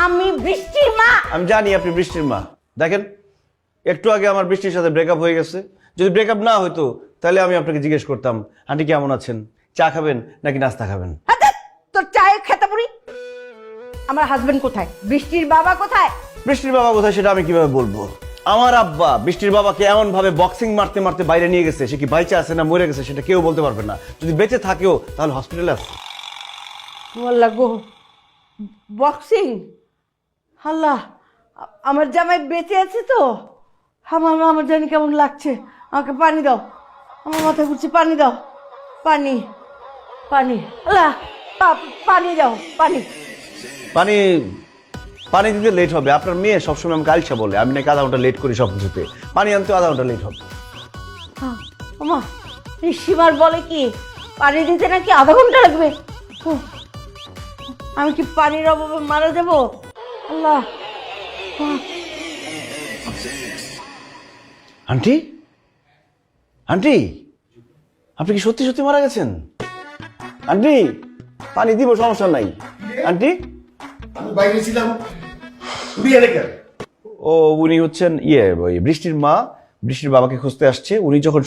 আমি বৃষ্টির মা। আমি জানি আপনি বৃষ্টির মা। দেখেন, একটু আগে আমার বৃষ্টির সাথে ব্রেকআপ হয়ে গেছে। যদি ব্রেকআপ না হতো তাহলে আমি আপনাকে জিজ্ঞেস করতাম, আন্টি কেমন আছেন, চা খাবেন নাকি নাস্তা খাবেন। আচ্ছা, তোর চায়ে খেতে পড়ি। আমার হাজবেন্ড কোথায়? বৃষ্টির বাবা কোথায়? বৃষ্টির বাবা কোথায় সেটা আমি কিভাবে বলবো? আমার আব্বা বৃষ্টির বাবাকে এমন ভাবে বক্সিং মারতে মারতে বাইরে নিয়ে গেছে, সে কি বাইচে আছে না মরে গেছে সেটা কেউ বলতে পারবে না। যদি বেঁচে থাকেও তাহলে হসপিটালে আছে। বললা গো, বক্সিং। আল্লাহ, আমার জামাই বেঁচে আছে তো। আমার জানি কেমন লাগছে। আমাকে পানি দাও, আমার মাথা ঘুরছে, পানি দাও, পানি পানি। আল্লাহ, পানি দাও, পানি। পানি পানি দিতে লেট হবে। আপনার মেয়ে সবসময় আমাকে আলসা বলে, আমি নাকি আধা ঘন্টা লেট করি সব কিছুতে। পানি আনতে আধা ঘন্টা লেট হবে। আমা, সীমার বলে কি পানি দিতে নাকি আধা ঘন্টা লাগবে? আমি কি পানির অভাবে মারা যাব? আল্লাহ। আন্টি, আন্টি, আপনি কি সত্যি সত্যি মারা গেছেন? আন্টি, পানি দিব, সমস্যা নাই। আন্টি, আমি বাইরে ছিলাম, তুমি এনে কেন? ও উনি হচ্ছেন ওই বৃষ্টির মা। বৃষ্টির বাবাকে খুঁজতে আসছে। উনি যখন